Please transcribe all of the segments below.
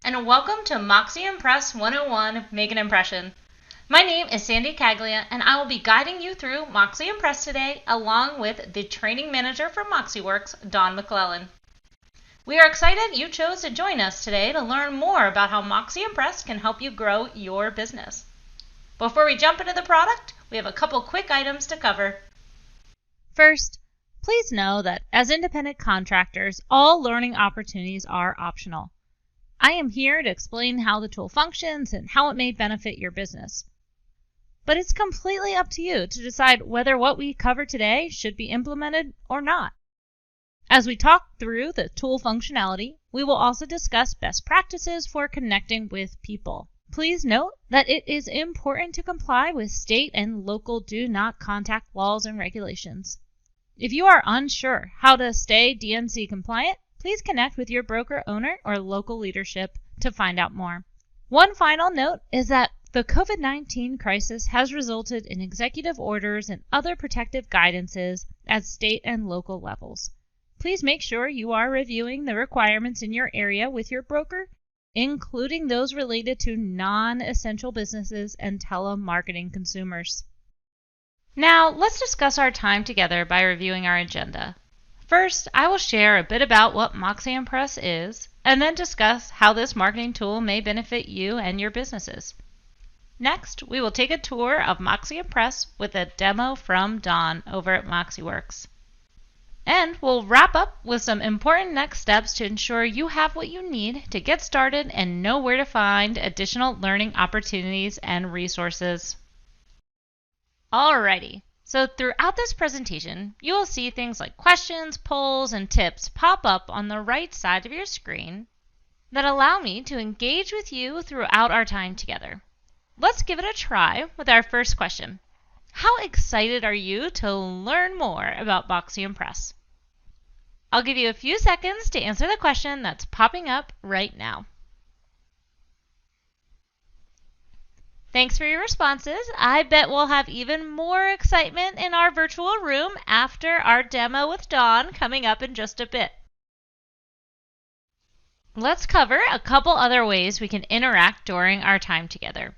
and welcome to MoxiImpress 101 Make an Impression. My name is Sandy Caglia, and I will be guiding you through MoxiImpress today along with the training manager for MoxiWorks, Dawn McClellan. We are excited you chose to join us today to learn more about how MoxiImpress can help you grow your business. Before we jump into the product, we have a couple quick items to cover. First, please know that as independent contractors, all learning opportunities are optional. I am here to explain how the tool functions and how it may benefit your business. But it's completely up to you to decide whether what we cover today should be implemented or not. As we talk through the tool functionality, we will also discuss best practices for connecting with people. Please note that it is important to comply with state and local do not contact laws and regulations. If you are unsure how to stay DNC compliant, please connect with your broker owner or local leadership to find out more. One final note is that the COVID-19 crisis has resulted in executive orders and other protective guidances at state and local levels. Please make sure you are reviewing the requirements in your area with your broker, including those related to non-essential businesses and telemarketing consumers. Now, let's discuss our time together by reviewing our agenda. First, I will share a bit about what MoxiImpress is, and then discuss how this marketing tool may benefit you and your businesses. Next, we will take a tour of MoxiImpress with a demo from Dawn over at MoxiWorks. And we'll wrap up with some important next steps to ensure you have what you need to get started and know where to find additional learning opportunities and resources. Alrighty. So throughout this presentation, you will see things like questions, polls, and tips pop up on the right side of your screen that allow me to engage with you throughout our time together. Let's give it a try with our first question. How excited are you to learn more about MoxiImpress? I'll give you a few seconds to answer the question that's popping up right now. Thanks for your responses. I bet we'll have even more excitement in our virtual room after our demo with Dawn coming up in just a bit. Let's cover a couple other ways we can interact during our time together.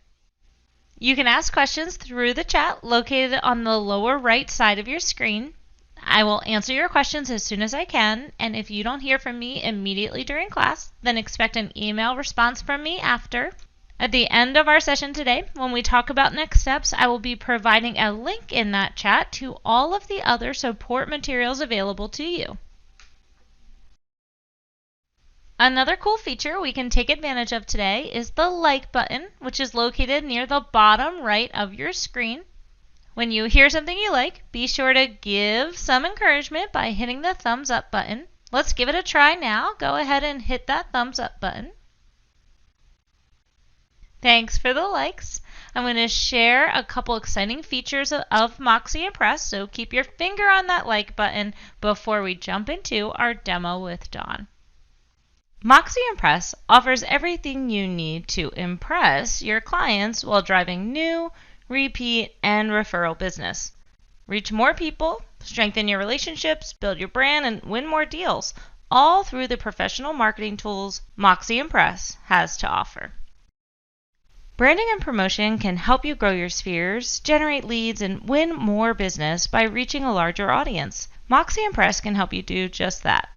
You can ask questions through the chat located on the lower right side of your screen. I will answer your questions as soon as I can, and if you don't hear from me immediately during class, then expect an email response from me after. At the end of our session today, when we talk about next steps, I will be providing a link in that chat to all of the other support materials available to you. Another cool feature we can take advantage of today is the like button, which is located near the bottom right of your screen. When you hear something you like, be sure to give some encouragement by hitting the thumbs up button. Let's give it a try now. Go ahead and hit that thumbs up button. Thanks for the likes. I'm going to share a couple exciting features of MoxiImpress, so keep your finger on that like button before we jump into our demo with Dawn. MoxiImpress offers everything you need to impress your clients while driving new, repeat, and referral business. Reach more people, strengthen your relationships, build your brand, and win more deals, all through the professional marketing tools MoxiImpress has to offer. Branding and promotion can help you grow your spheres, generate leads, and win more business by reaching a larger audience. MoxiImpress can help you do just that.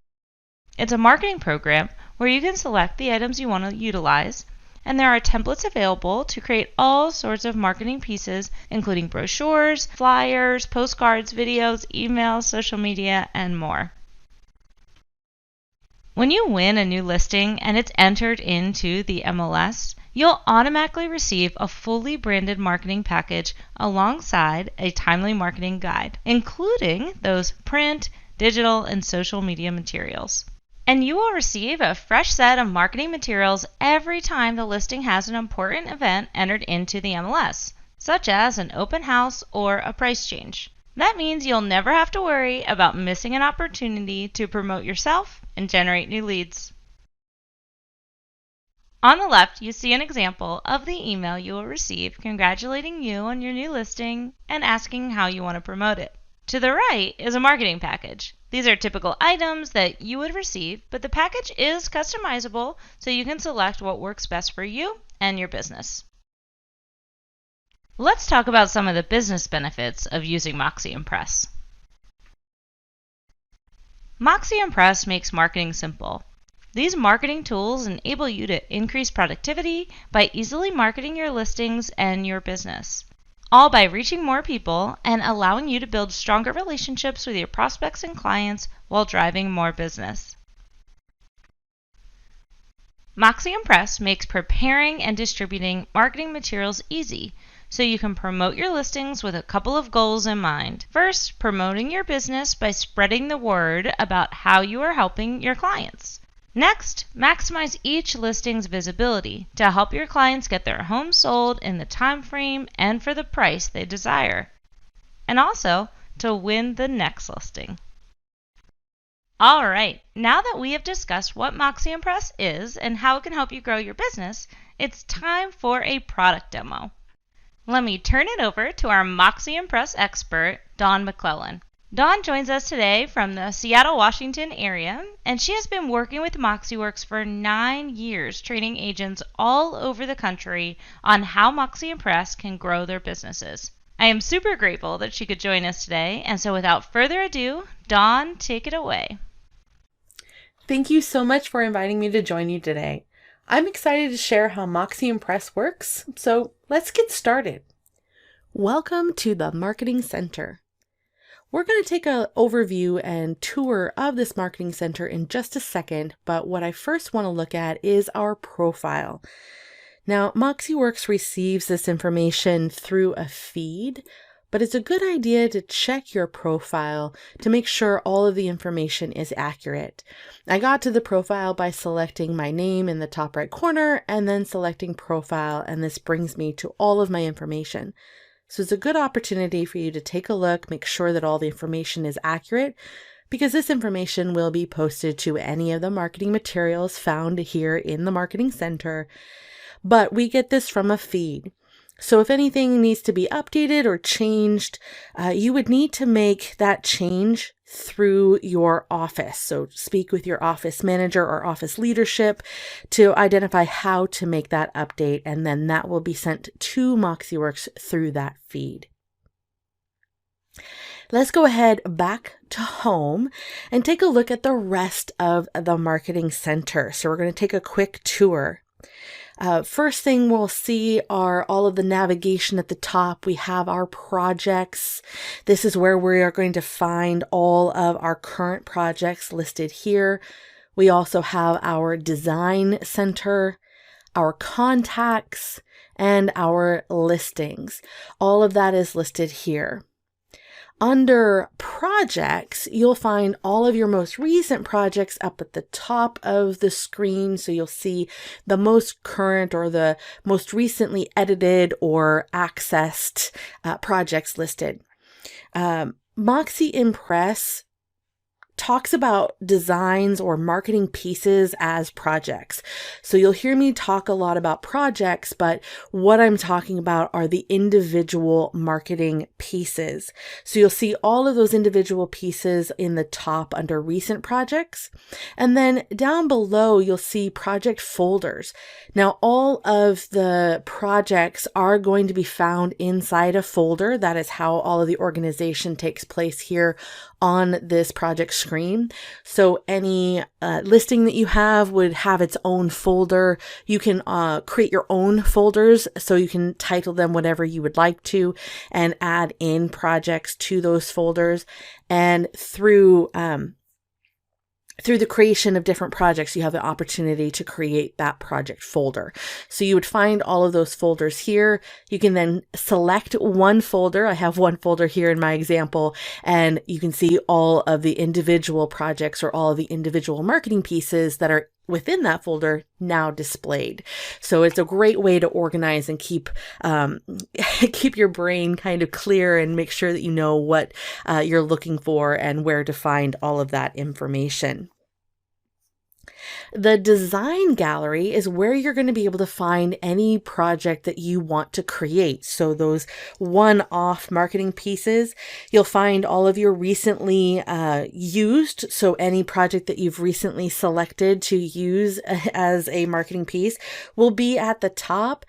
It's a marketing program where you can select the items you want to utilize, and there are templates available to create all sorts of marketing pieces, including brochures, flyers, postcards, videos, emails, social media, and more. When you win a new listing and it's entered into the MLS, you'll automatically receive a fully branded marketing package alongside a timely marketing guide, including those print, digital, and social media materials. And you will receive a fresh set of marketing materials every time the listing has an important event entered into the MLS, such as an open house or a price change. That means you'll never have to worry about missing an opportunity to promote yourself and generate new leads. On the left, you see an example of the email you will receive congratulating you on your new listing and asking how you want to promote it. To the right is a marketing package. These are typical items that you would receive, but the package is customizable so you can select what works best for you and your business. Let's talk about some of the business benefits of using MoxiImpress. MoxiImpress makes marketing simple. These marketing tools enable you to increase productivity by easily marketing your listings and your business, all by reaching more people and allowing you to build stronger relationships with your prospects and clients while driving more business. MoxiImpress makes preparing and distributing marketing materials easy, so you can promote your listings with a couple of goals in mind. First, promoting your business by spreading the word about how you are helping your clients. Next, maximize each listing's visibility to help your clients get their home sold in the time frame and for the price they desire, and also to win the next listing. All right, now that we have discussed what MoxiImpress is and how it can help you grow your business, it's time for a product demo. Let me turn it over to our MoxiImpress expert, Dawn McClellan. Dawn joins us today from the Seattle, Washington area, and she has been working with MoxiWorks for 9 years, training agents all over the country on how MoxiImpress can grow their businesses. I am super grateful that she could join us today, and so without further ado, Dawn, take it away. Thank you so much for inviting me to join you today. I'm excited to share how MoxiImpress works, so let's get started. Welcome to the Marketing Center. We're going to take an overview and tour of this marketing center in just a second, but what I first want to look at is our profile. Now, MoxiWorks receives this information through a feed, but it's a good idea to check your profile to make sure all of the information is accurate. I got to the profile by selecting my name in the top right corner and then selecting profile, and this brings me to all of my information. So it's a good opportunity for you to take a look, make sure that all the information is accurate, because this information will be posted to any of the marketing materials found here in the Marketing Center. But we get this from a feed. So if anything needs to be updated or changed, you would need to make that change through your office. So speak with your office manager or office leadership to identify how to make that update, and then that will be sent to MoxiWorks through that feed. Let's go ahead back to home and take a look at the rest of the Marketing Center. So we're going to take a quick tour. First thing we'll see are all of the navigation at the top. We have our projects. This is where we are going to find all of our current projects listed here. We also have our design center, our contacts, and our listings. All of that is listed here. Under projects, you'll find all of your most recent projects up at the top of the screen. So you'll see the most current or the most recently edited or accessed projects listed. MoxiImpress talks about designs or marketing pieces as projects. So you'll hear me talk a lot about projects, but what I'm talking about are the individual marketing pieces. So you'll see all of those individual pieces in the top under recent projects. And then down below, you'll see project folders. Now, all of the projects are going to be found inside a folder. That is how all of the organization takes place here on this project screen. So any listing that you have would have its own folder. You can create your own folders, so you can title them whatever you would like to and add in projects to those folders. And through the creation of different projects, you have the opportunity to create that project folder. So you would find all of those folders here. You can then select one folder. I have one folder here in my example, and you can see all of the individual projects or all of the individual marketing pieces that are within that folder now displayed. So it's a great way to organize and keep your brain kind of clear and make sure that you know what you're looking for and where to find all of that information. The design gallery is where you're going to be able to find any project that you want to create. So those one-off marketing pieces, you'll find all of your recently used. So any project that you've recently selected to use as a marketing piece will be at the top.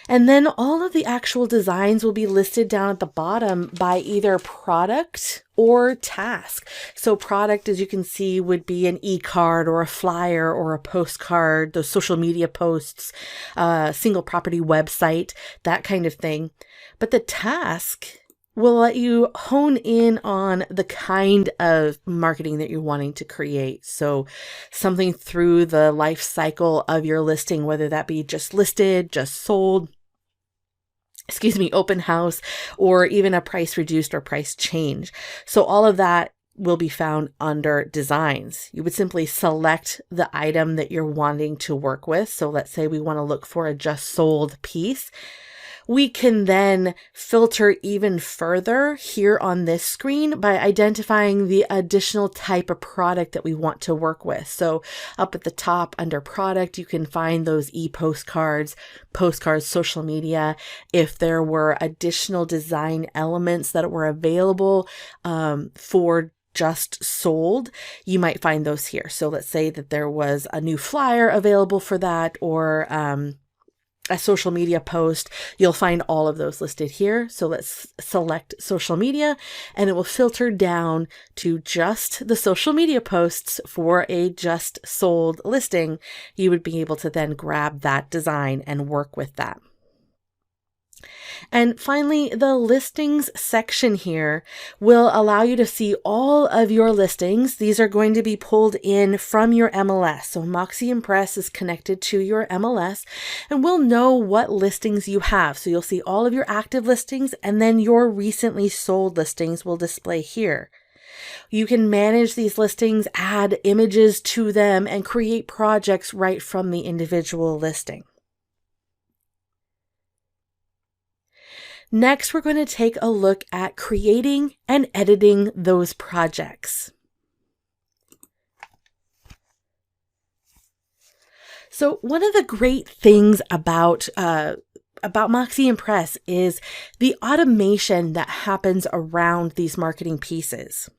And then all of the actual designs will be listed down at the bottom by either product or task. So product, as you can see, would be an e-card or a flyer or a postcard, those social media posts, single property website, that kind of thing. But the task will let you hone in on the kind of marketing that you're wanting to create. So something through the life cycle of your listing, whether that be just listed, just sold, open house, or even a price reduced or price change. So all of that will be found under designs. You would simply select the item that you're wanting to work with. So let's say we want to look for a just sold piece. We can then filter even further here on this screen by identifying the additional type of product that we want to work with. So up at the top under product, you can find those e-postcards, postcards, social media. If there were additional design elements that were available for just sold, you might find those here. So let's say that there was a new flyer available for that, or a social media post. You'll find all of those listed here. So let's select social media, and it will filter down to just the social media posts for a just sold listing. You would be able to then grab that design and work with that. And finally, the listings section here will allow you to see all of your listings. These are going to be pulled in from your MLS. So MoxiImpress is connected to your MLS, and we'll know what listings you have. So you'll see all of your active listings, and then your recently sold listings will display here. You can manage these listings, add images to them, and create projects right from the individual listing. Next, we're going to take a look at creating and editing those projects. So one of the great things about MoxiImpress is the automation that happens around these marketing pieces.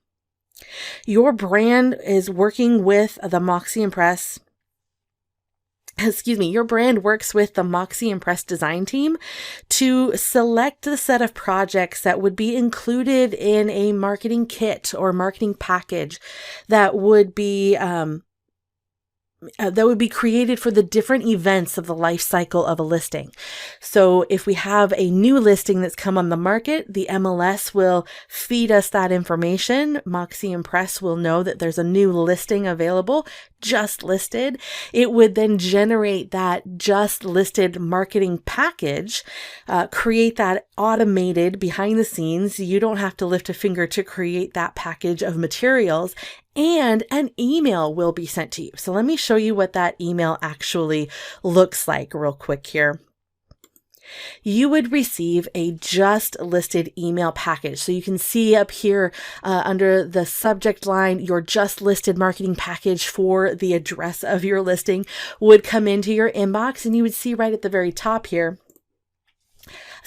Your brand is working with the MoxiImpress your brand works with the MoxiImpress design team to select the set of projects that would be included in a marketing kit or marketing package that would be created for the different events of the life cycle of a listing. So if we have a new listing that's come on the market, the MLS will feed us that information. MoxiImpress will know that there's a new listing available, just listed. It would then generate that just listed marketing package, create that automated behind the scenes. You don't have to lift a finger to create that package of materials, and an email will be sent to you. So let me show you what that email actually looks like real quick here. You would receive a just listed email package. So you can see up here under the subject line, your just listed marketing package for the address of your listing would come into your inbox, and you would see right at the very top here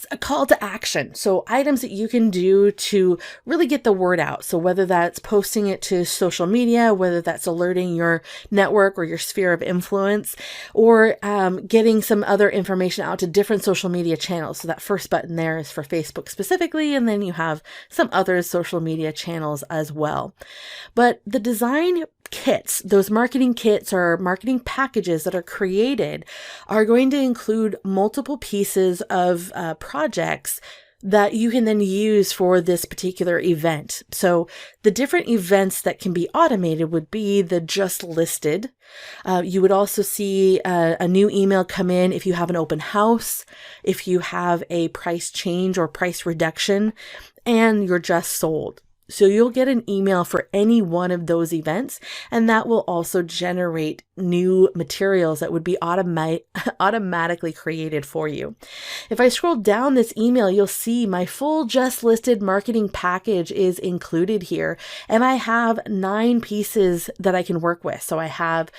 a call to action. So items that you can do to really get the word out. So whether that's posting it to social media, whether that's alerting your network or your sphere of influence, or getting some other information out to different social media channels. So that first button there is for Facebook specifically, and then you have some other social media channels as well. But the design kits, those marketing kits or marketing packages that are created, are going to include multiple pieces of projects that you can then use for this particular event. So the different events that can be automated would be the just listed. You would also see a new email come in if you have an open house, if you have a price change or price reduction, and you're just sold. So you'll get an email for any one of those events, and that will also generate new materials that would be automatically created for you. If I scroll down this email, you'll see my full just listed marketing package is included here, and I have 9 pieces that I can work with. So I have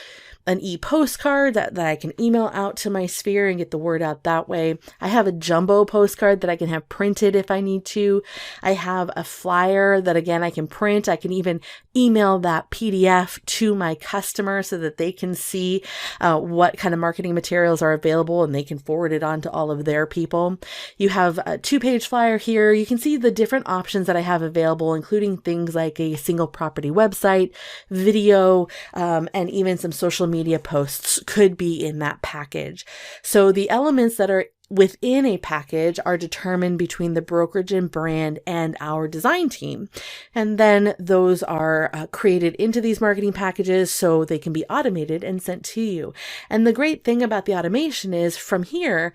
an e-postcard that I can email out to my sphere and get the word out that way. I have a jumbo postcard that I can have printed if I need to. I have a flyer that, again, I can print. I can even email that PDF to my customer so that they can see what kind of marketing materials are available and they can forward it on to all of their people. You have a 2-page flyer here. You can see the different options that I have available, including things like a single property website, video, and even some social media posts could be in that package. So the elements that are within a package are determined between the brokerage and brand and our design team. And then those are created into these marketing packages so they can be automated and sent to you. And the great thing about the automation is from here,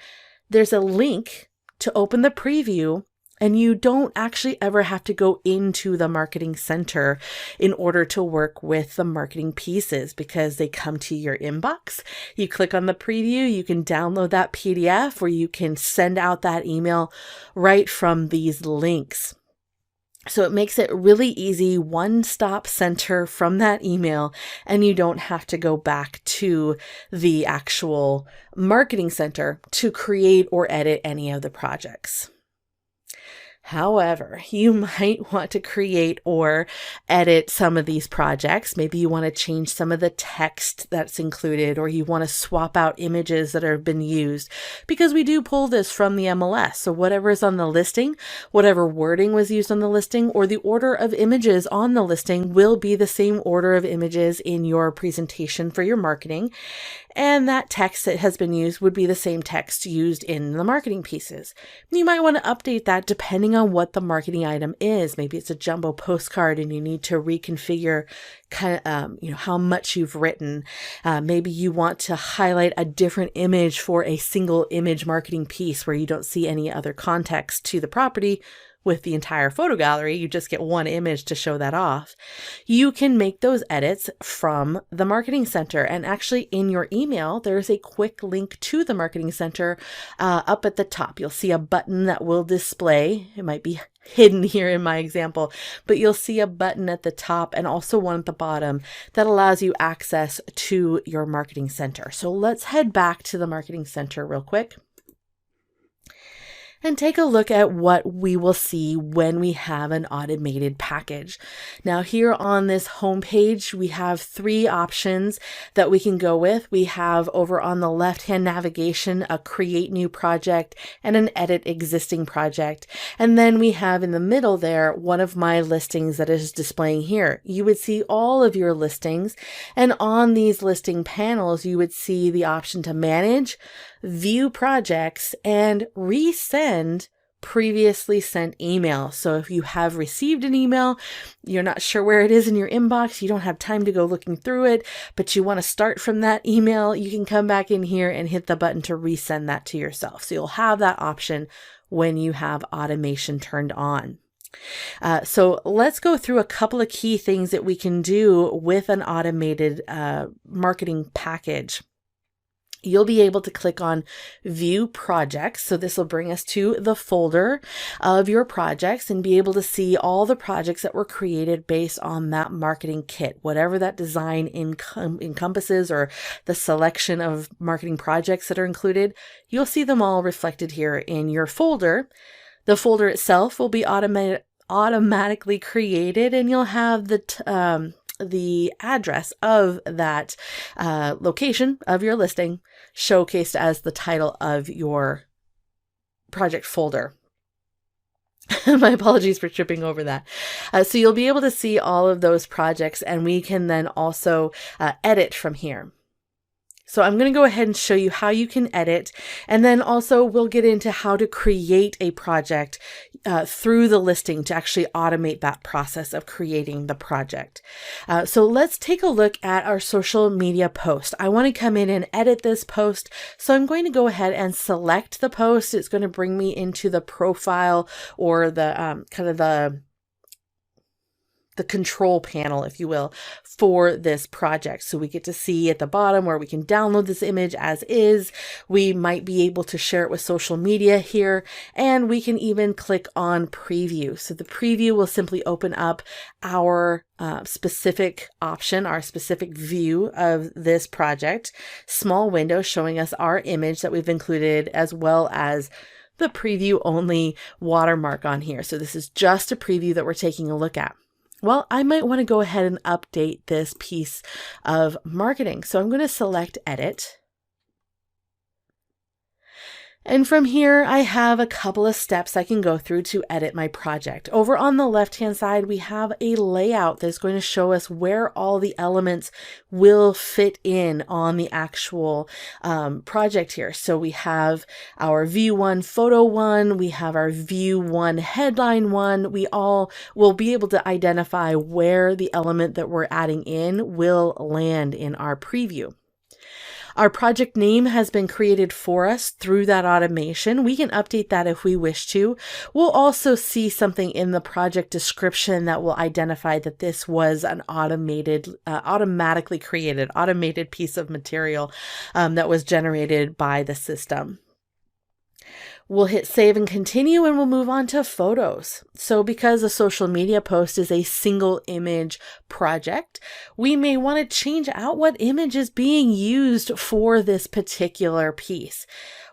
there's a link to open the preview, and you don't actually ever have to go into the marketing center in order to work with the marketing pieces because they come to your inbox. You click on the preview, you can download that PDF, or you can send out that email right from these links. So it makes it really easy, one-stop center from that email, and you don't have to go back to the actual marketing center to create or edit any of the projects. However, you might want to create or edit some of these projects. Maybe you want to change some of the text that's included, or you want to swap out images that have been used, because we do pull this from the MLS. So whatever is on the listing, whatever wording was used on the listing, or the order of images on the listing will be the same order of images in your presentation for your marketing. And that text that has been used would be the same text used in the marketing pieces. You might want to update that depending on what the marketing item is. Maybe it's a jumbo postcard and you need to reconfigure how much you've written. Maybe you want to highlight a different image for a single image marketing piece where you don't see any other context to the property. With the entire photo gallery, you just get one image to show that off. You can make those edits from the Marketing Center. And actually in your email, there's a quick link to the Marketing Center up at the top. You'll see a button that will display. It might be hidden here in my example, but you'll see a button at the top and also one at the bottom that allows you access to your Marketing Center. So let's head back to the Marketing Center real quick and take a look at what we will see when we have an automated package. Now here on this homepage, we have 3 options that we can go with. We have over on the left-hand navigation, a create new project and an edit existing project. And then we have in the middle there, one of my listings that is displaying here. You would see all of your listings, and on these listing panels, you would see the option to manage, view projects, and resend previously sent email. So if you have received an email, you're not sure where it is in your inbox, you don't have time to go looking through it, but you want to start from that email, you can come back in here and hit the button to resend that to yourself. So you'll have that option when you have automation turned on. So let's go through a couple of key things that we can do with an automated marketing package. You'll be able to click on View Projects. So this will bring us to the folder of your projects and be able to see all the projects that were created based on that marketing kit, whatever that design encompasses, or the selection of marketing projects that are included. You'll see them all reflected here in your folder. The folder itself will be automatically created, and you'll have the address of that location of your listing showcased as the title of your project folder. My apologies for tripping over that. So you'll be able to see all of those projects, and we can then also edit from here. So I'm going to go ahead and show you how you can edit, and then also we'll get into how to create a project through the listing to actually automate that process of creating the project. So let's take a look at our social media post. I want to come in and edit this post. So I'm going to go ahead and select the post. It's going to bring me into the profile, or the the control panel, if you will, for this project. So we get to see at the bottom where we can download this image as is. We might be able to share it with social media here, and we can even click on preview. So the preview will simply open up our specific option, our specific view of this project, small window showing us our image that we've included, as well as the preview only watermark on here. So this is just a preview that we're taking a look at. Well, I might want to go ahead and update this piece of marketing. So I'm going to select Edit. And from here, I have a couple of steps I can go through to edit my project. Over on the left-hand side, we have a layout that's going to show us where all the elements will fit in on the actual project here. So we have our View 1 Photo 1, we have our View 1 Headline 1. We all will be able to identify where the element that we're adding in will land in our preview. Our project name has been created for us through that automation. We can update that if we wish to. We'll also see something in the project description that will identify that this was an automatically created, automated piece of material that was generated by the system. We'll hit save and continue, and we'll move on to photos. So because a social media post is a single image project, we may want to change out what image is being used for this particular piece.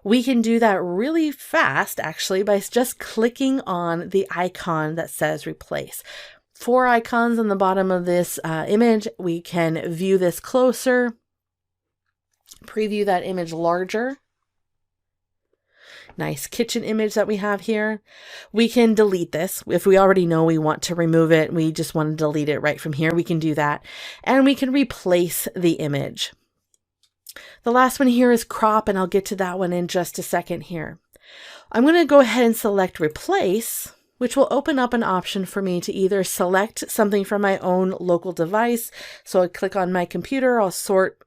We can do that really fast, actually, by just clicking on the icon that says replace. 4 icons on the bottom of this image. We can view this closer, preview that image larger. Nice kitchen image that we have here. We can delete this. If we already know we want to remove it, we just want to delete it right from here, we can do that. And we can replace the image. The last one here is crop, and I'll get to that one in just a second here. I'm going to go ahead and select replace, which will open up an option for me to either select something from my own local device. So I click on my computer, I'll sort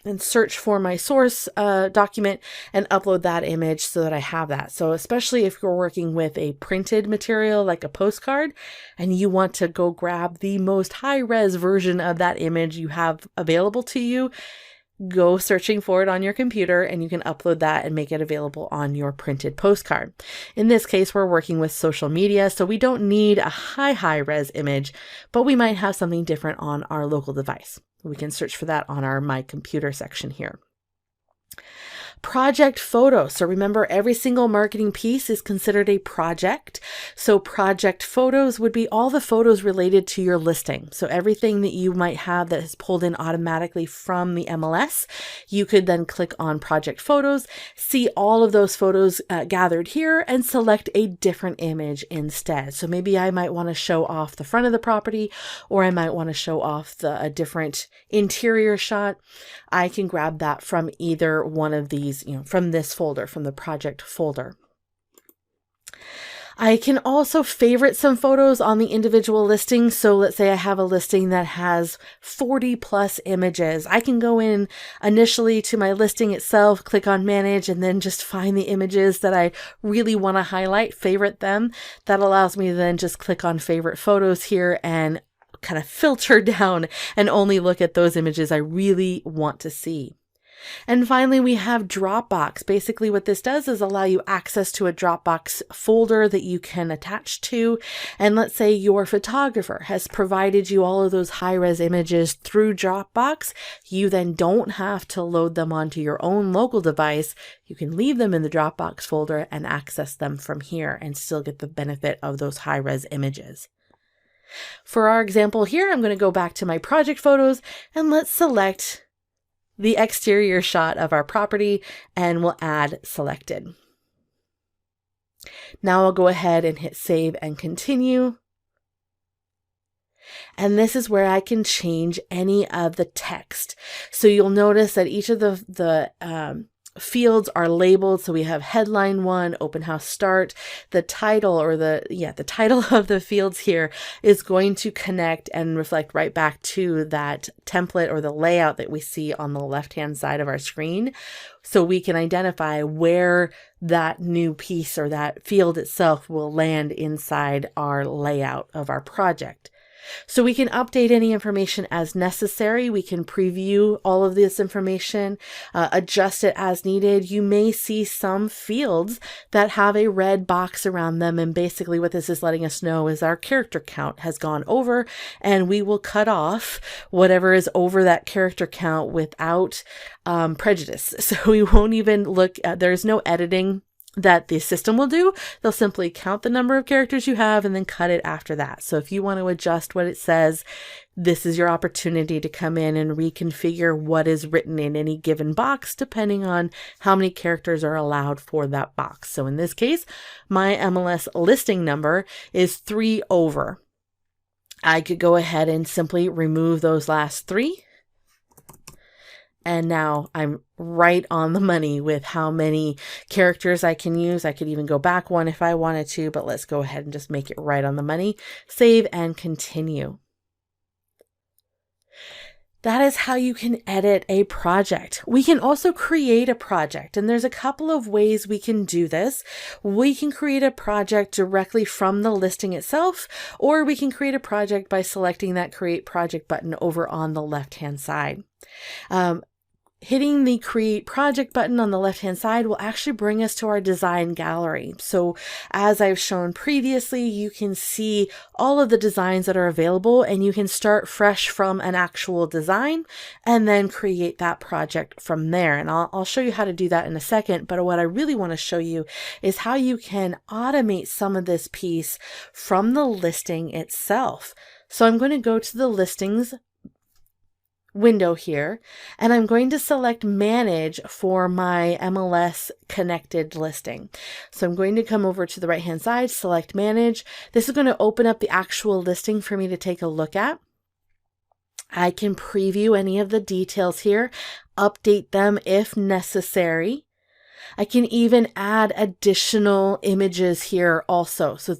and search for my source document and upload that image so that I have that. So especially if you're working with a printed material like a postcard and you want to go grab the most high-res version of that image you have available to you, go searching for it on your computer and you can upload that and make it available on your printed postcard. In this case, we're working with social media, so we don't need a high-res image, but we might have something different on our local device. We can search for that on our My Computer section here. Project photo. So remember, every single marketing piece is considered a project. So project photos would be all the photos related to your listing. So everything that you might have that is pulled in automatically from the MLS, you could then click on project photos, see all of those photos gathered here, and select a different image instead. So maybe I might want to show off the front of the property, or I might want to show off a different interior shot. I can grab that from either one of these, from this folder, from the project folder. I can also favorite some photos on the individual listing. So let's say I have a listing that has 40 plus images. I can go in initially to my listing itself, click on manage, and then just find the images that I really want to highlight, favorite them. That allows me to then just click on favorite photos here and kind of filter down and only look at those images I really want to see. And finally, we have Dropbox. Basically, what this does is allow you access to a Dropbox folder that you can attach to. And let's say your photographer has provided you all of those high-res images through Dropbox. You then don't have to load them onto your own local device. You can leave them in the Dropbox folder and access them from here and still get the benefit of those high-res images. For our example here, I'm going to go back to my project photos and let's select the exterior shot of our property and we'll add selected. Now I'll go ahead and hit save and continue. And this is where I can change any of the text. So you'll notice that each of the fields are labeled. So we have headline 1, open house start. The title or the title of the fields here is going to connect and reflect right back to that template or the layout that we see on the left-hand side of our screen. So we can identify where that new piece or that field itself will land inside our layout of our project. So we can update any information as necessary. We can preview all of this information, adjust it as needed. You may see some fields that have a red box around them. And basically what this is letting us know is our character count has gone over, and we will cut off whatever is over that character count without prejudice. So we won't even look at, there's no editing that the system will do. They'll simply count the number of characters you have and then cut it after that. So if you want to adjust what it says, this is your opportunity to come in and reconfigure what is written in any given box, depending on how many characters are allowed for that box. So in this case, my MLS listing number is 3 over. I could go ahead and simply remove those last 3. And now I'm right on the money with how many characters I can use. I could even go back one if I wanted to, but let's go ahead and just make it right on the money. Save and continue. That is how you can edit a project. We can also create a project, and there's a couple of ways we can do this. We can create a project directly from the listing itself, or we can create a project by selecting that Create Project button over on the left-hand side. Hitting the Create Project button on the left-hand side will actually bring us to our design gallery. So as I've shown previously, you can see all of the designs that are available, and you can start fresh from an actual design and then create that project from there. And I'll show you how to do that in a second. But what I really want to show you is how you can automate some of this piece from the listing itself. So I'm going to go to the listings window here, and I'm going to select Manage for my MLS connected listing. So I'm going to come over to the right hand side, select Manage. This is going to open up the actual listing for me to take a look at. I can preview any of the details here, update them if necessary. I can even add additional images here also. So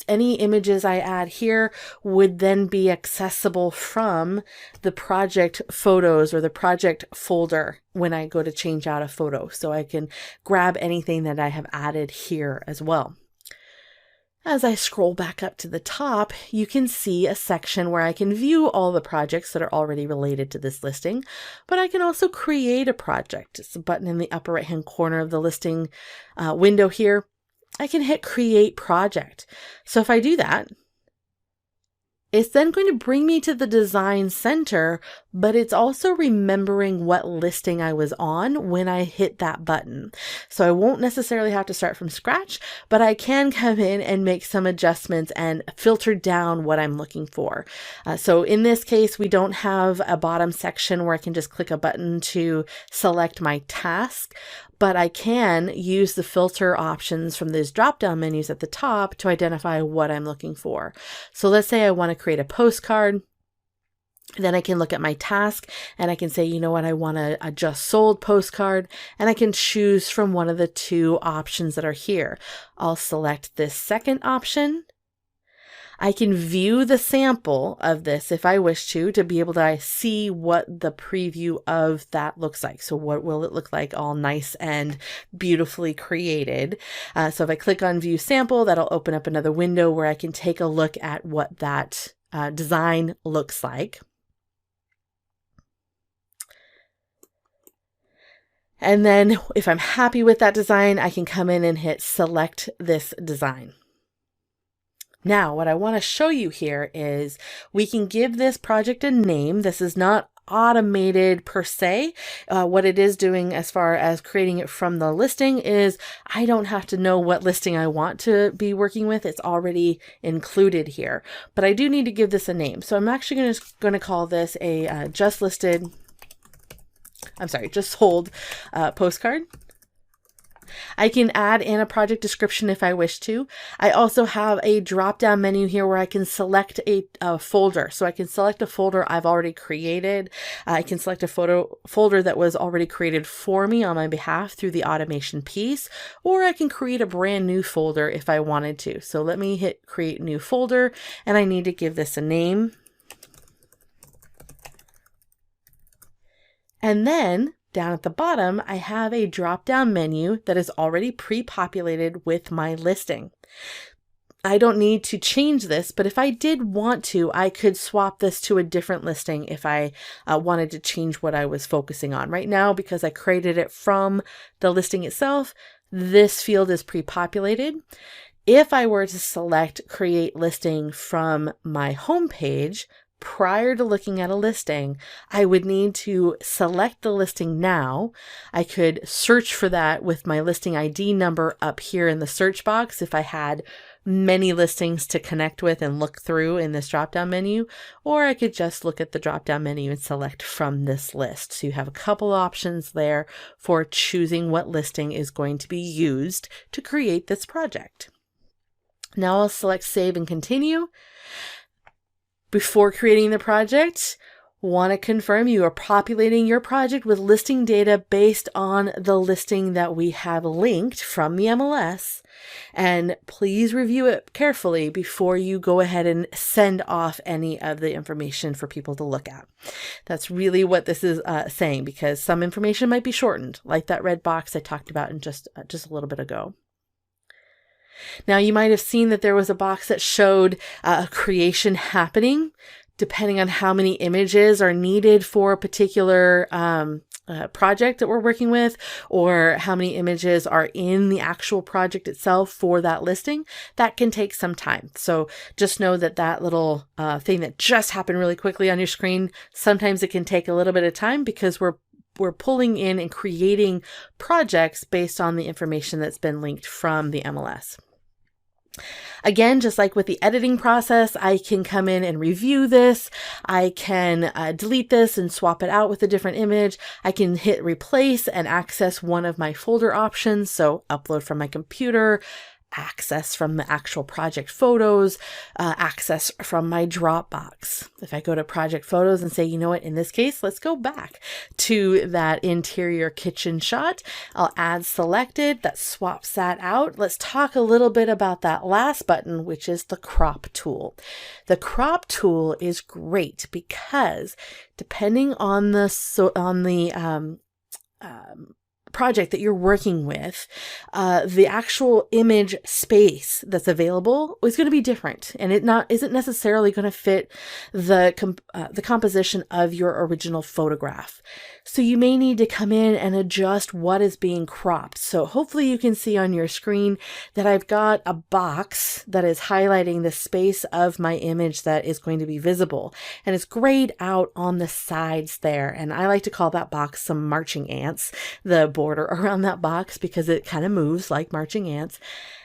any images I add here would then be accessible from the project photos or the project folder when I go to change out a photo. So I can grab anything that I have added here as well. As I scroll back up to the top, you can see a section where I can view all the projects that are already related to this listing, but I can also create a project. It's a button in the upper right-hand corner of the listing window here. I can hit Create Project. So if I do that, it's then going to bring me to the design center, but it's also remembering what listing I was on when I hit that button. So I won't necessarily have to start from scratch, but I can come in and make some adjustments and filter down what I'm looking for. So in this case, we don't have a bottom section where I can just click a button to select my task, but I can use the filter options from these drop-down menus at the top to identify what I'm looking for. So let's say I want to create a postcard. Then I can look at my task and I can say, you know what, I want a just sold postcard, and I can choose from one of the 2 options that are here. I'll select this second option. I can view the sample of this if I wish to be able to see what the preview of that looks like. So what will it look like all nice and beautifully created? So if I click on View Sample, that'll open up another window where I can take a look at what that design looks like. And then if I'm happy with that design, I can come in and hit Select this design. Now, what I want to show you here is we can give this project a name. This is not automated per se. What it is doing as far as creating it from the listing is I don't have to know what listing I want to be working with. It's already included here, but I do need to give this a name. So I'm actually going to call this a just sold postcard. I can add in a project description if I wish to. I also have a drop-down menu here where I can select a folder. So I can select a folder I've already created. I can select a folder that was already created for me on my behalf through the automation piece, or I can create a brand new folder if I wanted to. So let me hit Create New Folder, and I need to give this a name. And then down at the bottom, I have a drop-down menu that is already pre-populated with my listing. I don't need to change this, but if I did want to, I could swap this to a different listing if I wanted to change what I was focusing on. Right now, because I created it from the listing itself, this field is pre-populated. If I were to select create listing from my homepage, prior to looking at a listing, I would need to select the listing now. I could search for that with my listing ID number up here in the search box if I had many listings to connect with and look through in this drop-down menu, or I could just look at the drop-down menu and select from this list. So you have a couple options there for choosing what listing is going to be used to create this project. Now I'll select save and continue. Before creating the project, want to confirm you are populating your project with listing data based on the listing that we have linked from the MLS. And please review it carefully before you go ahead and send off any of the information for people to look at. That's really what this is saying, because some information might be shortened, like that red box I talked about in just a little bit ago. Now, you might have seen that there was a box that showed a creation happening, depending on how many images are needed for a particular project that we're working with, or how many images are in the actual project itself for that listing. That can take some time. So just know that that little thing that just happened really quickly on your screen, sometimes it can take a little bit of time because we're pulling in and creating projects based on the information that's been linked from the MLS. Again, just like with the editing process, I can come in and review this. I can delete this and swap it out with a different image. I can hit replace and access one of my folder options. So upload from my computer, access from the actual project photos, access from my Dropbox. If I go to project photos and say, you know what, in this case, let's go back to that interior kitchen shot. I'll add selected. That swaps that out. Let's talk a little bit about that last button, which is the crop tool. The crop tool is great because depending on the project that you're working with, the actual image space that's available is going to be different, and it isn't necessarily going to fit the composition of your original photograph. So you may need to come in and adjust what is being cropped. So hopefully you can see on your screen that I've got a box that is highlighting the space of my image that is going to be visible, and it's grayed out on the sides there. And I like to call that box some marching ants, the border around that box, because it kind of moves like marching ants.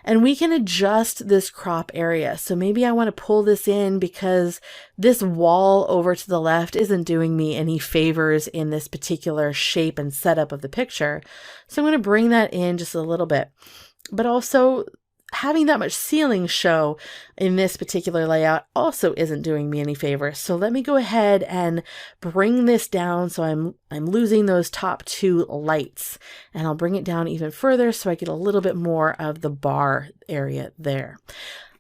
And we can adjust this crop area. So maybe I want to pull this in because this wall over to the left isn't doing me any favors in this particular shape and setup of the picture. So I'm going to bring that in just a little bit. But also, having that much ceiling show in this particular layout also isn't doing me any favors. So let me go ahead and bring this down so I'm losing those top two lights, and I'll bring it down even further so I get a little bit more of the bar area there.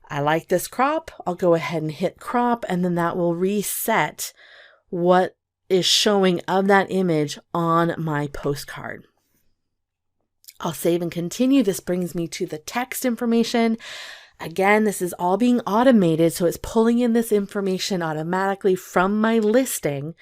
I like this crop. I'll go ahead and hit crop, and then that will reset what is showing of that image on my postcard. I'll save and continue. This brings me to the text information. Again, this is all being automated, so it's pulling in this information automatically from my listing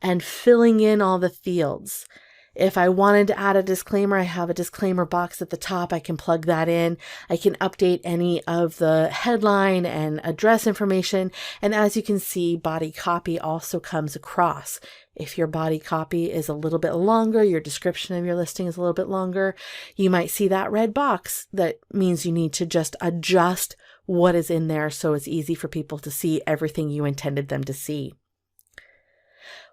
and filling in all the fields. If I wanted to add a disclaimer, I have a disclaimer box at the top. I can plug that in. I can update any of the headline and address information. And as you can see, body copy also comes across. If your body copy is a little bit longer, your description of your listing is a little bit longer, you might see that red box. That means you need to just adjust what is in there so it's easy for people to see everything you intended them to see.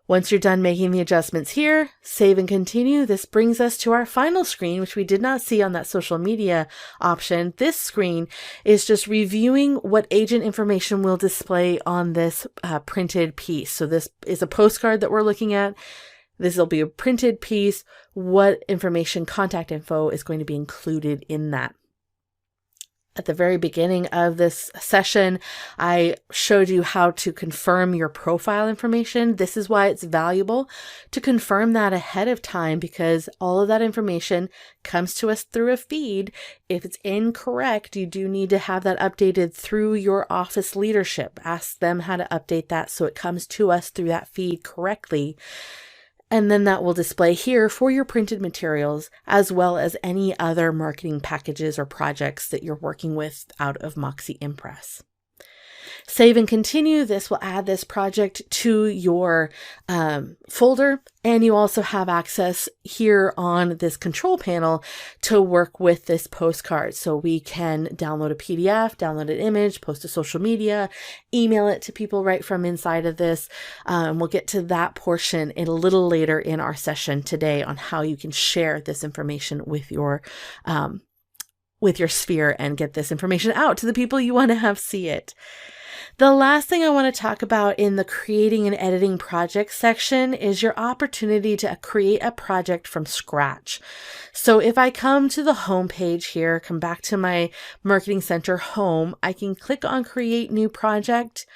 Once you're done making the adjustments here, save and continue. This brings us to our final screen, which we did not see on that social media option. This screen is just reviewing what agent information will display on this printed piece. So this is a postcard that we're looking at. This will be a printed piece. What information, contact info, is going to be included in that? at the very beginning of this session, I showed you how to confirm your profile information. This is why it's valuable to confirm that ahead of time, because all of that information comes to us through a feed. If it's incorrect, you do need to have that updated through your office leadership. Ask them how to update that so it comes to us through that feed correctly. And then that will display here for your printed materials, as well as any other marketing packages or projects that you're working with out of MoxiImpress. Save and continue. This will add this project to your folder, and you also have access here on this control panel to work with this postcard. So we can download a PDF, download an image, post to social media, email it to people right from inside of this. We'll get to that portion a little later in our session today on how you can share this information with your sphere and get this information out to the people you want to have see it. The last thing I want to talk about in the creating and editing projects section is your opportunity to create a project from scratch. So if I come to the home page here, come back to my Marketing Center home, I can click on create new project.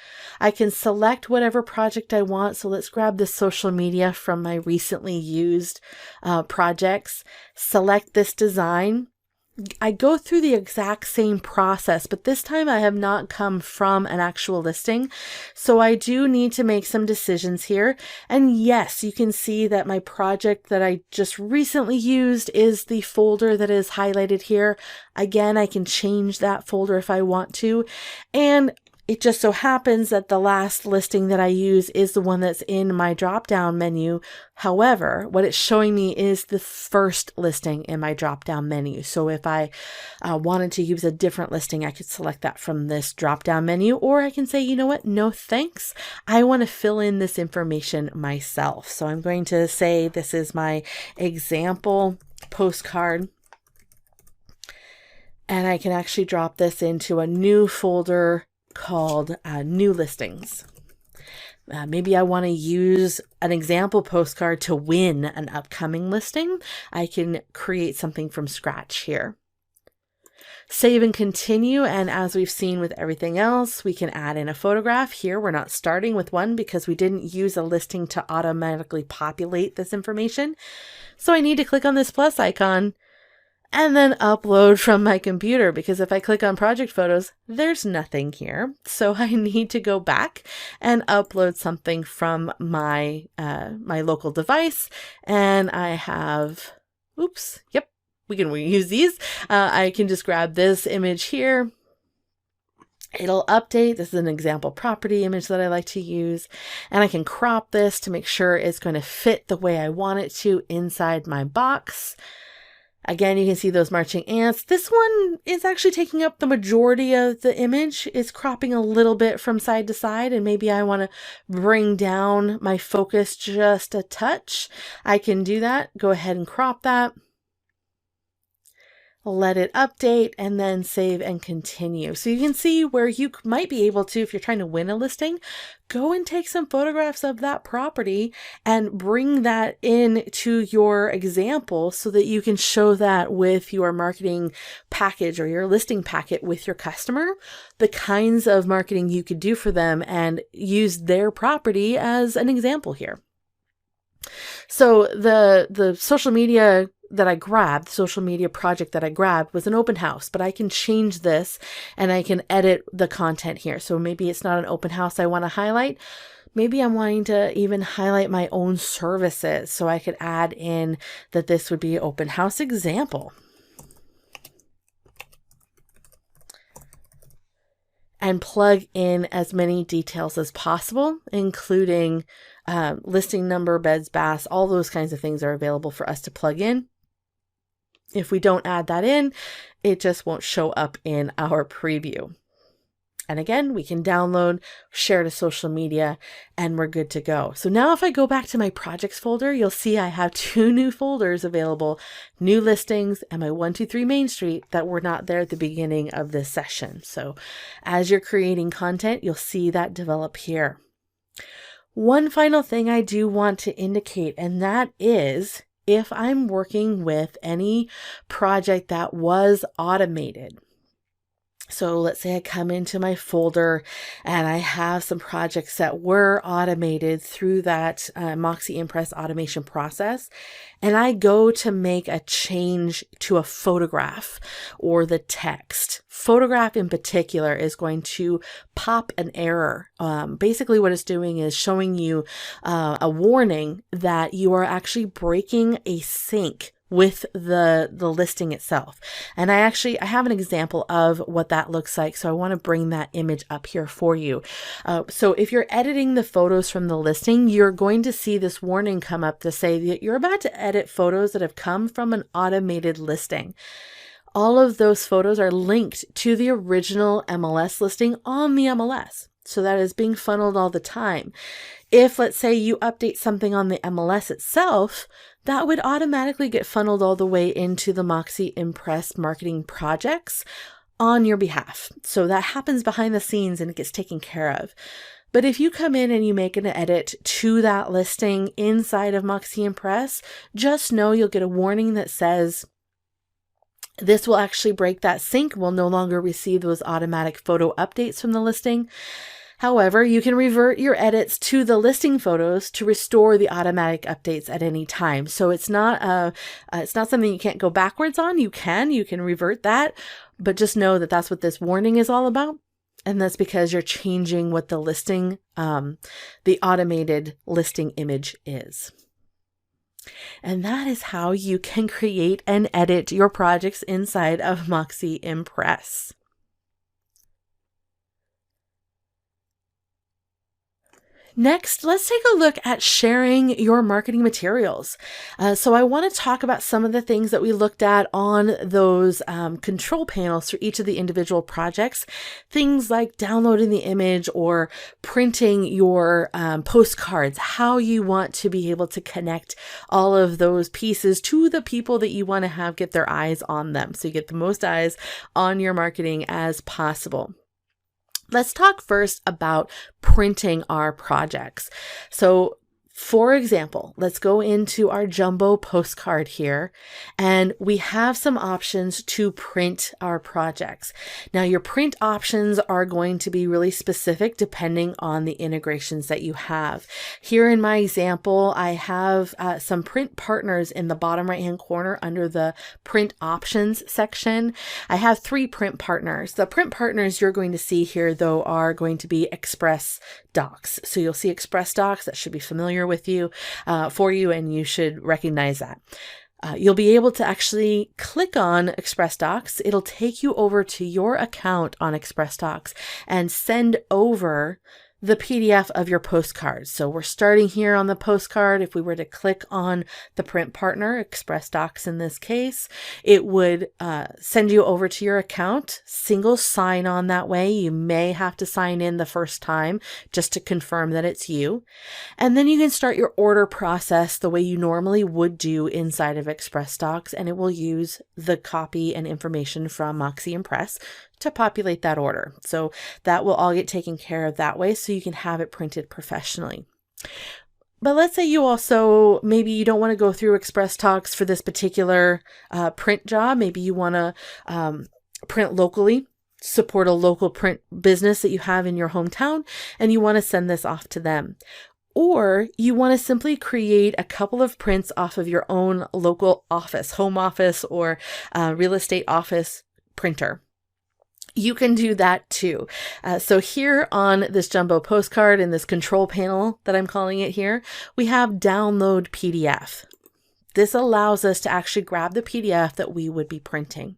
I can select whatever project I want. So let's grab the social media from my recently used projects, select this design. I go through the exact same process, but this time I have not come from an actual listing. So I do need to make some decisions here. And yes, you can see that my project that I just recently used is the folder that is highlighted here. Again, I can change that folder if I want to. And it just so happens that the last listing that I use is the one that's in my drop-down menu. However, what it's showing me is the first listing in my drop-down menu. So if I wanted to use a different listing, I could select that from this drop-down menu, or I can say, you know what? No, thanks. I want to fill in this information myself. So I'm going to say this is my example postcard. And I can actually drop this into a new folder called new listings. Maybe I want to use an example postcard to win an upcoming listing. I can create something from scratch here. Save and continue. And as we've seen with everything else, we can add in a photograph. Here, we're not starting with one because we didn't use a listing to automatically populate this information. So I need to click on this plus icon and then upload from my computer, because if I click on project photos, there's nothing here. So I need to go back and upload something from my my local device. And I have, we can use these. I can just grab this image here. It'll update. This is an example property image that I like to use. And I can crop this to make sure it's going to fit the way I want it to inside my box. Again, you can see those marching ants. This one is actually taking up the majority of the image. It's cropping a little bit from side to side, and maybe I want to bring down my focus just a touch. I can do that. Go ahead and crop that. Let it update, and then save and continue. So you can see where you might be able to, if you're trying to win a listing, go and take some photographs of that property and bring that into your example so that you can show that with your marketing package or your listing packet with your customer, the kinds of marketing you could do for them, and use their property as an example here. So the social media that I grabbed, social media project that I grabbed, was an open house, but I can change this and I can edit the content here. So maybe it's not an open house I want to highlight. Maybe I'm wanting to even highlight my own services. So I could add in that this would be open house example. And plug in as many details as possible, including listing number, beds, baths, all those kinds of things are available for us to plug in. If we don't add that in, it just won't show up in our preview. And again, we can download, share to social media, and we're good to go. So now if I go back to my projects folder, you'll see I have 2 new folders available, new listings and my 123 Main Street, that were not there at the beginning of this session. So as you're creating content, you'll see that develop here. One final thing I do want to indicate, and that is if I'm working with any project that was automated, So let's say I come into my folder and I have some projects that were automated through that MoxiImpress automation process, and I go to make a change to a photograph or the text. Photograph in particular is going to pop an error. Basically what it's doing is showing you a warning that you are actually breaking a sync with the listing itself. And I have an example of what that looks like. So I want to bring that image up here for you. So if you're editing the photos from the listing, you're going to see this warning come up to say that you're about to edit photos that have come from an automated listing. All of those photos are linked to the original MLS listing on the MLS. So that is being funneled all the time. If, let's say, you update something on the MLS itself, that would automatically get funneled all the way into the MoxiImpress marketing projects on your behalf. So that happens behind the scenes and it gets taken care of. But if you come in and you make an edit to that listing inside of MoxiImpress, just know you'll get a warning that says, this will actually break that sync. We'll no longer receive those automatic photo updates from the listing. However, you can revert your edits to the listing photos to restore the automatic updates at any time. So it's not something you can't go backwards on. You can revert that, but just know that that's what this warning is all about. And that's because you're changing what the listing, the automated listing image is. And that is how you can create and edit your projects inside of MoxiImpress. Next, let's take a look at sharing your marketing materials. So I want to talk about some of the things that we looked at on those control panels for each of the individual projects. Things like downloading the image or printing your postcards, how you want to be able to connect all of those pieces to the people that you want to have get their eyes on them. So you get the most eyes on your marketing as possible. Let's talk first about printing our projects. So for example, let's go into our jumbo postcard here, and we have some options to print our projects. Now, your print options are going to be really specific depending on the integrations that you have. Here in my example, I have some print partners in the bottom right-hand corner under the print options section. I have 3 print partners. The print partners you're going to see here, though, are going to be Express Docs. So you'll see Express Docs. That should be familiar with you, for you, and you should recognize that. You'll be able to actually click on Express Docs. It'll take you over to your account on Express Docs and send over the PDF of your postcard. So we're starting here on the postcard. If we were to click on the print partner, Express Docs in this case, it would send you over to your account, single sign on that way. You may have to sign in the first time just to confirm that it's you. And then you can start your order process the way you normally would do inside of Express Docs, and it will use the copy and information from MoxiImpress to populate that order. So that will all get taken care of that way so you can have it printed professionally. But let's say you also, maybe you don't want to go through Express Docs for this particular print job. Maybe you want to print locally, support a local print business that you have in your hometown, and you want to send this off to them. Or you want to simply create a couple of prints off of your own local office, home office, or real estate office printer. You can do that too. So here on this jumbo postcard in this control panel that I'm calling it here, we have download PDF. This allows us to actually grab the PDF that we would be printing.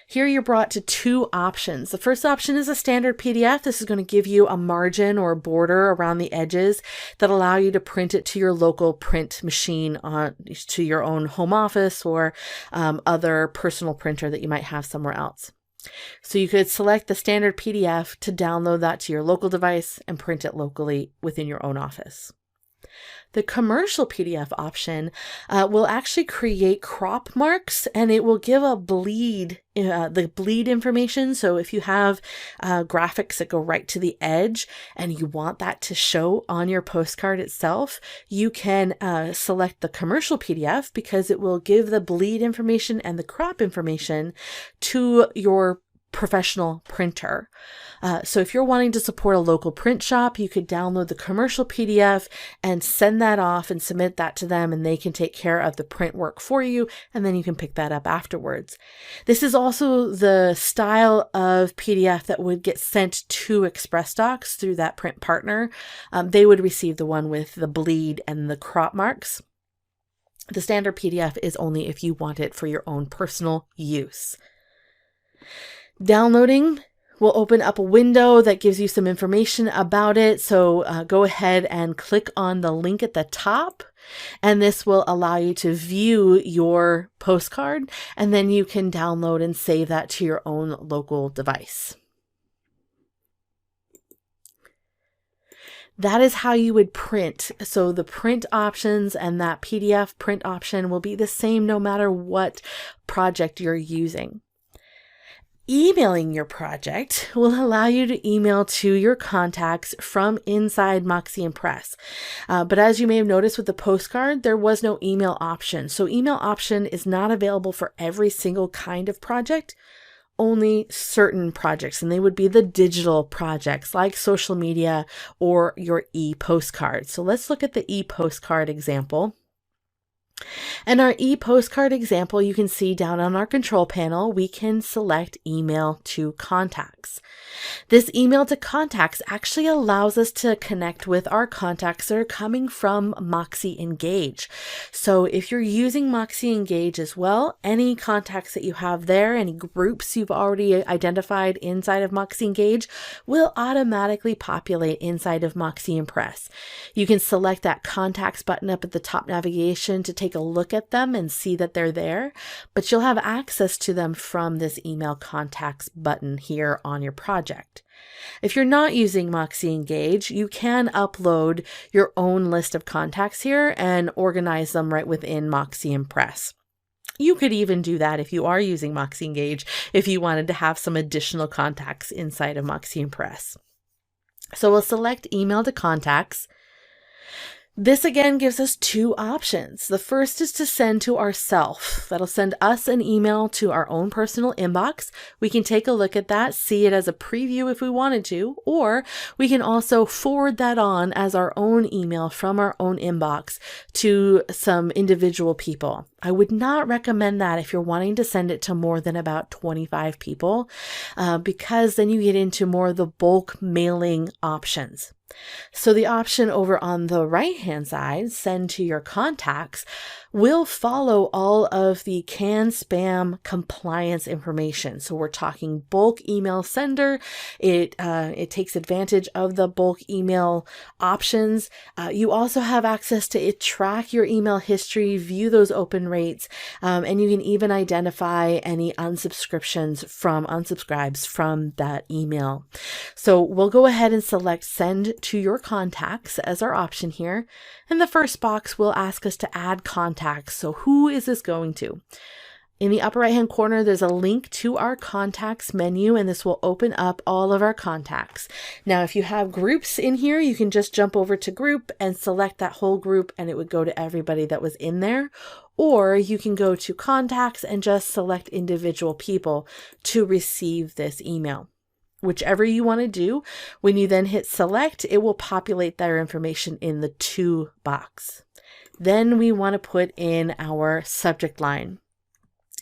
Here you're brought to 2 options. The first option is a standard PDF. This is going to give you a margin or a border around the edges that allow you to print it to your local print machine, to your own home office or other personal printer that you might have somewhere else. So you could select the standard PDF to download that to your local device and print it locally within your own office. The commercial PDF option will actually create crop marks, and it will give a bleed, the bleed information. So if you have graphics that go right to the edge and you want that to show on your postcard itself, you can select the commercial PDF because it will give the bleed information and the crop information to your professional printer. So if you're wanting to support a local print shop, you could download the commercial PDF and send that off and submit that to them, and they can take care of the print work for you, and then you can pick that up afterwards. This is also the style of PDF that would get sent to ExpressDocs through that print partner. They would receive the one with the bleed and the crop marks. The standard PDF is only if you want it for your own personal use. Downloading will open up a window that gives you some information about it. So go ahead and click on the link at the top, and this will allow you to view your postcard, and then you can download and save that to your own local device. That is how you would print. So the print options and that PDF print option will be the same no matter what project you're using. Emailing your project will allow you to email to your contacts from inside MoxiImpress. But as you may have noticed with the postcard, there was no email option. So email option is not available for every single kind of project, only certain projects, and they would be the digital projects like social media or your e-postcard. So let's look at the e-postcard example. And our e-postcard example, you can see down on our control panel, we can select email to contacts. This email to contacts actually allows us to connect with our contacts that are coming from MoxiEngage. So if you're using MoxiEngage as well, any contacts that you have there, any groups you've already identified inside of MoxiEngage will automatically populate inside of MoxiImpress. You can select that contacts button up at the top navigation to take a look at them and see that they're there, but you'll have access to them from this email contacts button here on your project. If you're not using MoxiEngage, you can upload your own list of contacts here and organize them right within MoxiImpress. You could even do that if you are using MoxiEngage, if you wanted to have some additional contacts inside of MoxiImpress. So we'll select email to contacts. This again gives us two options. The first is to send to ourselves. That'll send us an email to our own personal inbox. We can take a look at that, see it as a preview if we wanted to, or we can also forward that on as our own email from our own inbox to some individual people. I would not recommend that if you're wanting to send it to more than about 25 people, because then you get into more of the bulk mailing options. So the option over on the right-hand side, send to your contacts, will follow all of the CAN spam compliance information. So we're talking bulk email sender. It takes advantage of the bulk email options. You also have access to track your email history, view those open rates, and you can even identify any unsubscribes from that email. So we'll go ahead and select send to your contacts as our option here. And the first box will ask us to add contacts. So who is this going to? In the upper right hand corner, there's a link to our contacts menu, and this will open up all of our contacts. Now, if you have groups in here, you can just jump over to group and select that whole group, and it would go to everybody that was in there. Or you can go to contacts and just select individual people to receive this email. Whichever you want to do, when you then hit select, it will populate their information in the to box. Then we want to put in our subject line.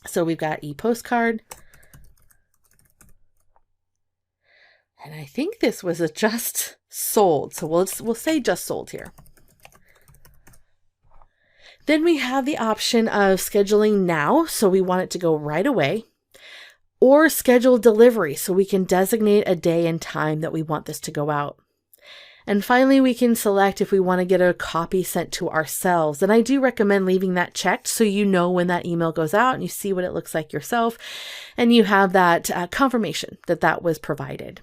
So we've got e-postcard. And I think this was a just sold. So we'll say just sold here. Then we have the option of scheduling now. So we want it to go right away. Or schedule delivery, so we can designate a day and time that we want this to go out. And finally, we can select if we want to get a copy sent to ourselves. And I do recommend leaving that checked so you know when that email goes out and you see what it looks like yourself, and you have that confirmation that that was provided.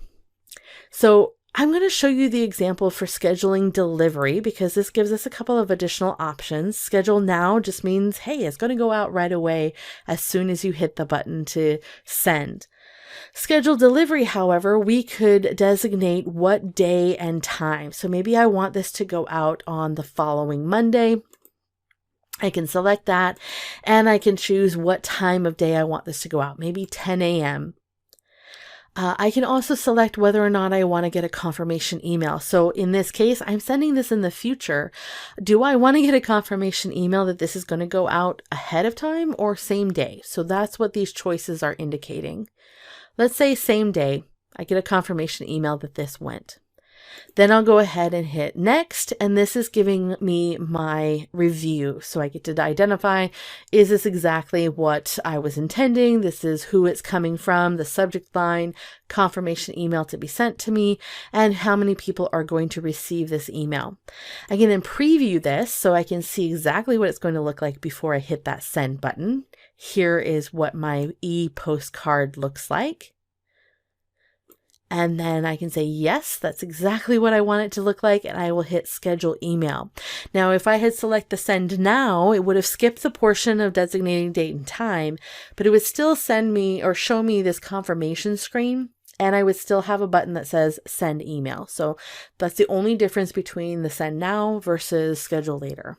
So I'm going to show you the example for scheduling delivery because this gives us a couple of additional options. Schedule now just means, hey, it's going to go out right away as soon as you hit the button to send. Schedule delivery, however, we could designate what day and time. So maybe I want this to go out on the following Monday. I can select that and I can choose what time of day I want this to go out, maybe 10 a.m. I can also select whether or not I want to get a confirmation email. So in this case, I'm sending this in the future. Do I want to get a confirmation email that this is going to go out ahead of time or same day? So that's what these choices are indicating. Let's say same day, I get a confirmation email that this went. Then I'll go ahead and hit next, and this is giving me my review. So I get to identify, is this exactly what I was intending? This is who it's coming from, the subject line, confirmation email to be sent to me, and how many people are going to receive this email. I can then preview this so I can see exactly what it's going to look like before I hit that send button. Here is what my e-postcard looks like. And then I can say, yes, that's exactly what I want it to look like. And I will hit schedule email. Now, if I had select the send now, it would have skipped the portion of designating date and time, but it would still send me or show me this confirmation screen. And I would still have a button that says send email. So that's the only difference between the send now versus schedule later.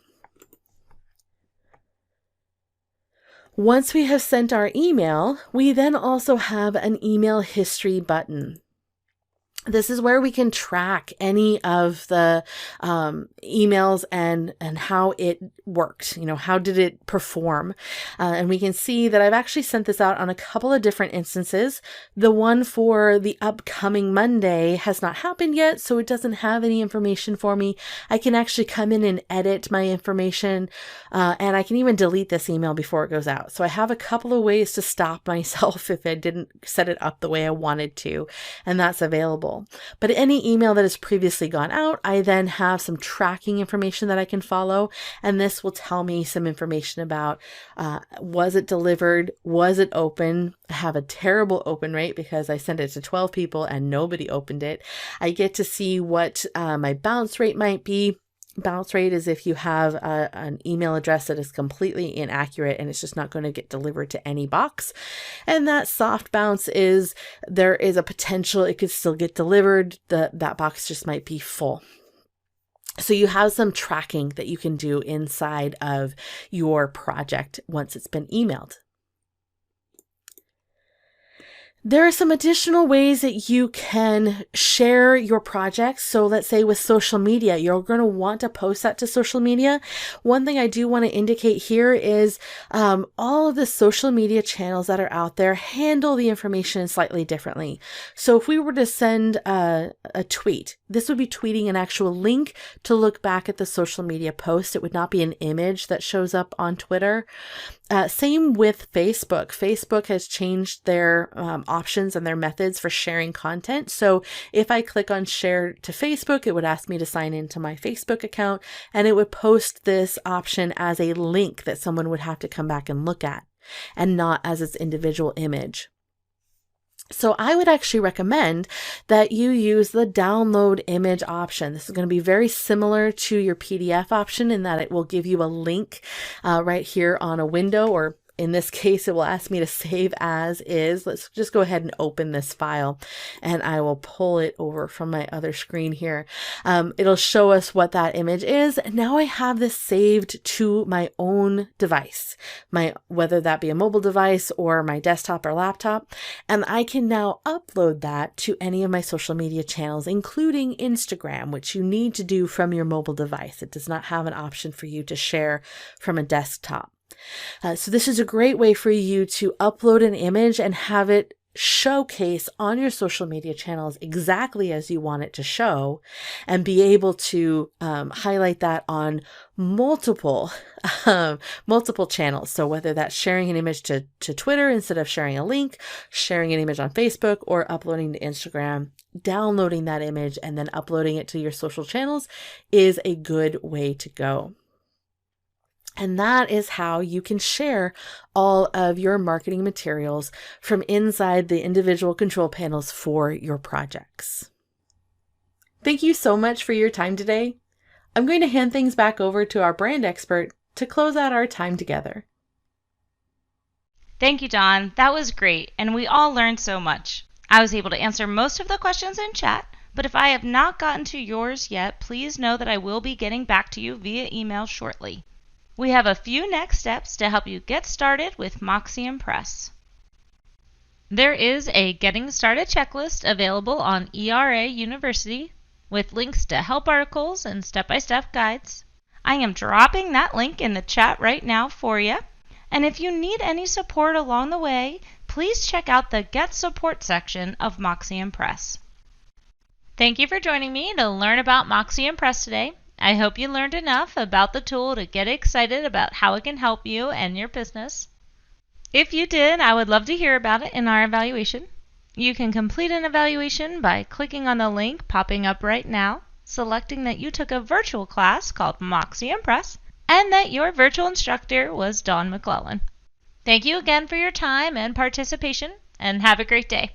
Once we have sent our email, we then also have an email history button. This is where we can track any of the emails and how it worked. How did it perform? And we can see that I've actually sent this out on a couple of different instances. The one for the upcoming Monday has not happened yet, so it doesn't have any information for me. I can actually come in and edit my information, and I can even delete this email before it goes out. So I have a couple of ways to stop myself if I didn't set it up the way I wanted to, and that's available. But any email that has previously gone out, I then have some tracking information that I can follow. And this will tell me some information about, was it delivered? Was it open? I have a terrible open rate because I sent it to 12 people and nobody opened it. I get to see what my bounce rate might be. Bounce rate is if you have an email address that is completely inaccurate and it's just not going to get delivered to any box. And that soft bounce is there is a potential it could still get delivered. That box just might be full. So you have some tracking that you can do inside of your project once it's been emailed. There are some additional ways that you can share your projects. So let's say with social media, you're going to want to post that to social media. One thing I do want to indicate here is all of the social media channels that are out there handle the information slightly differently. So if we were to send a tweet, this would be tweeting an actual link to look back at the social media post. It would not be an image that shows up on Twitter. Same with Facebook. Facebook has changed their options and their methods for sharing content. So if I click on share to Facebook, it would ask me to sign into my Facebook account, and it would post this option as a link that someone would have to come back and look at, and not as its individual image. So I would actually recommend that you use the download image option. This is going to be very similar to your PDF option in that it will give you a link right here on a window, or in this case, it will ask me to save as is. Let's just go ahead and open this file, and I will pull it over from my other screen here. It'll show us what that image is. Now I have this saved to my own device, whether that be a mobile device or my desktop or laptop, and I can now upload that to any of my social media channels, including Instagram, which you need to do from your mobile device. It does not have an option for you to share from a desktop. So this is a great way for you to upload an image and have it showcase on your social media channels exactly as you want it to show, and be able to highlight that on multiple channels. So whether that's sharing an image to Twitter instead of sharing a link, sharing an image on Facebook, or uploading to Instagram, downloading that image and then uploading it to your social channels is a good way to go. And that is how you can share all of your marketing materials from inside the individual control panels for your projects. Thank you so much for your time today. I'm going to hand things back over to our brand expert to close out our time together. Thank you, Dawn. That was great, and we all learned so much. I was able to answer most of the questions in chat, but if I have not gotten to yours yet, please know that I will be getting back to you via email shortly. We have a few next steps to help you get started with MoxiImpress. There is a Getting Started checklist available on ERA University with links to help articles and step-by-step guides. I am dropping that link in the chat right now for you. And if you need any support along the way, please check out the Get Support section of MoxiImpress. Thank you for joining me to learn about MoxiImpress today. I hope you learned enough about the tool to get excited about how it can help you and your business. If you did, I would love to hear about it in our evaluation. You can complete an evaluation by clicking on the link popping up right now, selecting that you took a virtual class called MoxiImpress, and that your virtual instructor was Dawn McClellan. Thank you again for your time and participation, and have a great day.